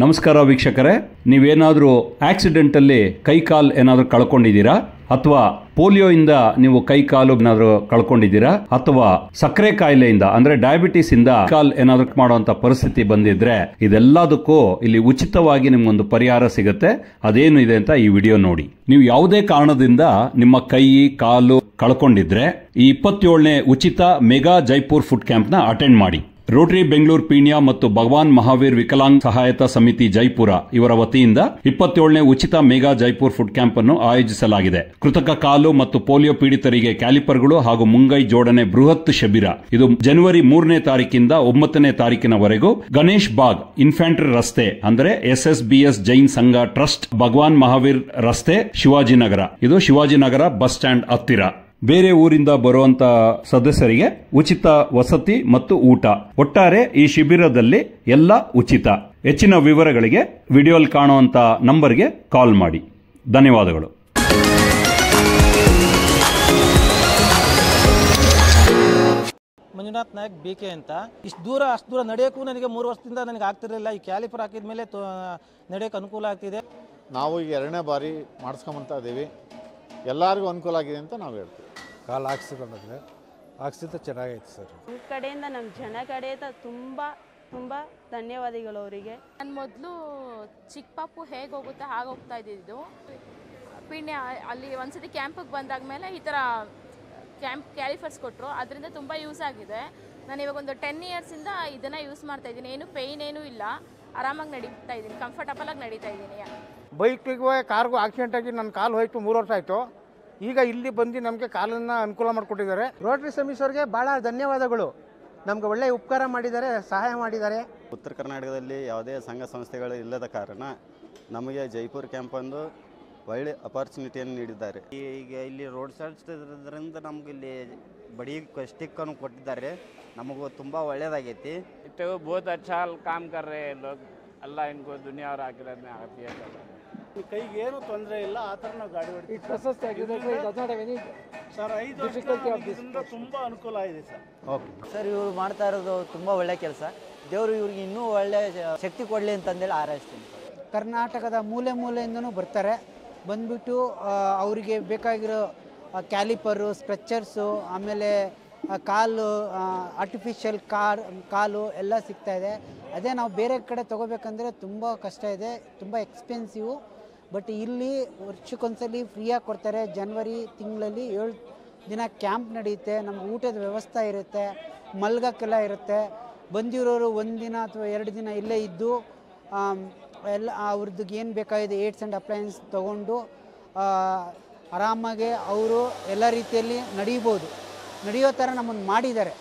ನಮಸ್ಕಾರ ವೀಕ್ಷಕರೇ, ನೀವೇನಾದರೂ ಆಕ್ಸಿಡೆಂಟಲ್ಲಿ ಕೈಕಾಲು ಏನಾದರೂ ಕಳ್ಕೊಂಡಿದ್ದೀರಾ ಅಥವಾ ಪೋಲಿಯೋಯಿಂದ ನೀವು ಕೈಕಾಲು ಏನಾದರೂ ಕಳ್ಕೊಂಡಿದ್ದೀರಾ ಅಥವಾ ಸಕ್ಕರೆ ಕಾಯಿಲೆಯಿಂದ ಅಂದ್ರೆ ಡಯಾಬಿಟಿಸ್ ಇಂದ ಕಾಲ್ ಏನಾದರೂ ಮಾಡುವಂತ ಪರಿಸ್ಥಿತಿ ಬಂದಿದ್ರೆ ಇದೆಲ್ಲದಕ್ಕೂ ಇಲ್ಲಿ ಉಚಿತವಾಗಿ ನಿಮ್ಗೊಂದು ಪರಿಹಾರ ಸಿಗುತ್ತೆ. ಅದೇನು ಇದೆ ಅಂತ ಈ ವಿಡಿಯೋ ನೋಡಿ. ನೀವು ಯಾವುದೇ ಕಾರಣದಿಂದ ನಿಮ್ಮ ಕೈ ಕಾಲು ಕಳ್ಕೊಂಡಿದ್ರೆ ಈ 27ನೇ ಉಚಿತ ಮೆಗಾ ಜೈಪುರ್ ಫುಡ್ ಕ್ಯಾಂಪ್ ನ ಅಟೆಂಡ್ ಮಾಡಿ. ರೋಟರಿ ಬೆಂಗಳೂರು ಪೀಣ್ಯ ಮತ್ತು ಭಗವಾನ್ ಮಹಾವೀರ್ ವಿಕಲಾಂಗ್ ಸಹಾಯತಾ ಸಮಿತಿ ಜೈಪುರ ಇವರ ವತಿಯಿಂದ 27ನೇ ಉಚಿತ ಮೆಗಾ ಜೈಪುರ್ ಫುಡ್ ಕ್ಯಾಂಪ್ ಅನ್ನು ಆಯೋಜಿಸಲಾಗಿದೆ. ಕೃತಕ ಕಾಲು ಮತ್ತು ಪೋಲಿಯೋ ಪೀಡಿತರಿಗೆ ಕ್ಯಾಲಿಪರ್ಗಳು ಹಾಗೂ ಮುಂಗೈ ಜೋಡಣೆ ಬೃಹತ್ ಶಿಬಿರ. ಇದು ಜನವರಿ 3ನೇ ತಾರೀಕಿಂದ 9ನೇ ತಾರೀಕಿನವರೆಗೂ ಗಣೇಶ್ ಬಾಗ್ ಇನ್ಫ್ಯಾಂಟ್ರಿ ರಸ್ತೆ ಅಂದ್ರೆ SSBS ಜೈನ್ ಸಂಘ ಟ್ರಸ್ಟ್, ಭಗವಾನ್ ಮಹಾವೀರ್ ರಸ್ತೆ, ಶಿವಾಜಿನಗರ. ಇದು ಶಿವಾಜಿನಗರ ಬಸ್ ಸ್ಟ್ಯಾಂಡ್ ಹತ್ತಿರ. ಬೇರೆ ಊರಿಂದ ಬರುವಂತ ಸದಸ್ಯರಿಗೆ ಉಚಿತ ವಸತಿ ಮತ್ತು ಊಟ. ಒಟ್ಟಾರೆ ಈ ಶಿಬಿರದಲ್ಲಿ ಎಲ್ಲ ಉಚಿತ. ಹೆಚ್ಚಿನ ವಿವರಗಳಿಗೆ ವಿಡಿಯೋಲ್ ಕಾಣುವಂತ ನಂಬರ್ಗೆ ಕಾಲ್ ಮಾಡಿ. ಧನ್ಯವಾದಗಳು. ಮಂಜುನಾಥ್ ನಾಯಕ್ BK ಅಂತ. ಅಷ್ಟು ದೂರ ನಡೆಯೋಕ್ಕೂ ನನಗೆ 3 ವರ್ಷದಿಂದ ನನಗೆ ಆಗ್ತಿರಲಿಲ್ಲ. ಈ ಕ್ಯಾಲಿಪರ್ ಹಾಕಿದ ಮೇಲೆ ನಡೆಯೋಕೆ ಅನುಕೂಲ ಆಗ್ತಿದೆ. ನಾವು ಈಗ 2ನೇ ಬಾರಿ ಮಾಡಿಸ್ಕೊಂಬಂತ ಇದ್ದೀವಿ. ಎಲ್ಲರಿಗೂ ಅನುಕೂಲ ಆಗಿದೆ ಅಂತ ನಾವು ಹೇಳ್ತೀವಿ. ಕಾಲು ಹಾಕ್ಸಿದ್ರೆ ಚೆನ್ನಾಗೈತೆ ಸರ್. ನಮ್ಮ ಕಡೆಯಿಂದ ನಮ್ಮ ಜನ ಕಡೆಯಿಂದ ತುಂಬ ಧನ್ಯವಾದಗಳು ಅವರಿಗೆ. ನಾನು ಮೊದಲು ಚಿಕ್ಕ ಪಾಪು ಹೇಗೆ ಹೋಗುತ್ತೆ ಹಾಗೆ ಹೋಗ್ತಾ ಇದ್ದಿದ್ದು. ಪಿಣ್ಯ ಅಲ್ಲಿ ಒಂದ್ಸತಿ ಕ್ಯಾಂಪಿಗೆ ಬಂದಾದ್ಮೇಲೆ ಈ ಥರ ಕ್ಯಾಲಿಫರ್ಸ್ ಕೊಟ್ಟರು. ಅದರಿಂದ ತುಂಬ ಯೂಸ್ ಆಗಿದೆ. ನಾನು ಇವಾಗ ಒಂದು 10 ಇಯರ್ಸಿಂದ ಇದನ್ನು ಯೂಸ್ ಮಾಡ್ತಾ ಇದ್ದೀನಿ. ಏನು ಪೇಯ್ನ್ ಏನೂ ಇಲ್ಲ, ಆರಾಮಾಗಿ ನಡೀತಾ ಇದ್ದೀನಿ, ಕಂಫರ್ಟಬಲಾಗಿ ನಡೀತಾ ಇದ್ದೀನಿ. ಬೈಕಿಗೂ ಕಾರ್ಗೂ ಆಕ್ಸಿಡೆಂಟ್ ಆಗಿ ನನ್ನ ಕಾಲು ಹೋಯ್ತು, 3 ವರ್ಷ ಆಯಿತು. ಈಗ ಇಲ್ಲಿ ಬಂದು ನಮಗೆ ಕಾಲನ್ನು ಅನುಕೂಲ ಮಾಡಿಕೊಟ್ಟಿದ್ದಾರೆ. ರೋಟರಿ ಸರ್ವಿಸವ್ರಿಗೆ ಭಾಳ ಧನ್ಯವಾದಗಳು. ನಮ್ಗೆ ಒಳ್ಳೆಯ ಉಪಕಾರ ಮಾಡಿದ್ದಾರೆ, ಸಹಾಯ ಮಾಡಿದ್ದಾರೆ. ಉತ್ತರ ಕರ್ನಾಟಕದಲ್ಲಿ ಯಾವುದೇ ಸಂಘ ಸಂಸ್ಥೆಗಳು ಇಲ್ಲದ ಕಾರಣ ನಮಗೆ ಜೈಪುರ್ ಕ್ಯಾಂಪ್ ಒಂದು ಒಳ್ಳೆ ಅಪಾರ್ಚುನಿಟಿಯನ್ನು ನೀಡಿದ್ದಾರೆ. ಈಗ ಇಲ್ಲಿ ರೋಡ್ ಸೈಡ್ ಇರೋದ್ರಿಂದ ನಮ್ಗೆ ಇಲ್ಲಿ ಬಡಿ ಸ್ಟಿಕ್ಕನ್ನು ಕೊಟ್ಟಿದ್ದಾರೆ. ನಮಗೂ ತುಂಬ ಒಳ್ಳೆಯದಾಗೈತಿ. बहुत अच्छा काम कर रहे हैं लोग. अल्लाह इनको दुनिया और आखिरत में आफियत करे. ಕೈಗೆ ಏನು ತೊಂದರೆ ಇಲ್ಲ. ಆ ಥರ ನಾವು ಗಾಡಿ ಹೊಡಿತೀವಿ. ತುಂಬ ಅನುಕೂಲ ಆಗಿದೆ ಸರ್. ಓಕೆ ಸರ್, ಇವರು ಮಾಡ್ತಾ ಇರೋದು ತುಂಬ ಒಳ್ಳೆ ಕೆಲಸ. ದೇವರು ಇವ್ರಿಗೆ ಇನ್ನೂ ಒಳ್ಳೆ ಶಕ್ತಿ ಕೊಡಲಿ ಅಂತಂದೇಳಿ ಹಾರೈಸ್ತೀನಿ. ಕರ್ನಾಟಕದ ಮೂಲೆಯಿಂದನೂ ಬರ್ತಾರೆ. ಬಂದ್ಬಿಟ್ಟು ಅವರಿಗೆ ಬೇಕಾಗಿರೋ ಕ್ಯಾಲಿಪರು, ಸ್ಟ್ರೆಚ್ಚರ್ಸು, ಆಮೇಲೆ ಕಾಲು ಆರ್ಟಿಫಿಷಿಯಲ್ ಕಾಲು ಎಲ್ಲ ಸಿಗ್ತಾಯಿದೆ. ಅದೇ ನಾವು ಬೇರೆ ಕಡೆ ತೊಗೋಬೇಕಂದ್ರೆ ತುಂಬ ಕಷ್ಟ ಇದೆ, ತುಂಬ ಎಕ್ಸ್ಪೆನ್ಸಿವು. ಬಟ್ ಇಲ್ಲಿ ವರ್ಷಕ್ಕೊಂದ್ಸಲಿ ಫ್ರೀಯಾಗಿ ಕೊಡ್ತಾರೆ. ಜನವರಿ ತಿಂಗಳಲ್ಲಿ 7 ದಿನ ಕ್ಯಾಂಪ್ ನಡೆಯುತ್ತೆ. ನಮ್ಗೆ ಊಟದ ವ್ಯವಸ್ಥೆ ಇರುತ್ತೆ, ಮಲ್ಗೋಕ್ಕೆಲ್ಲ ಇರುತ್ತೆ. ಬಂದಿರೋರು 1 ದಿನ ಅಥವಾ 2 ದಿನ ಇಲ್ಲೇ ಇದ್ದು ಎಲ್ಲ ಅವ್ರದ್ದು ಏನು ಬೇಕಾಗಿದೆ ಏಡ್ಸ್ ಆ್ಯಂಡ್ ಅಪ್ಲಯನ್ಸ್ ತೊಗೊಂಡು ಆರಾಮಾಗಿ ಅವರು ಎಲ್ಲ ರೀತಿಯಲ್ಲಿ ನಡೆಯೋ ಥರ ನಮ್ಮನ್ನು ಮಾಡಿದ್ದಾರೆ.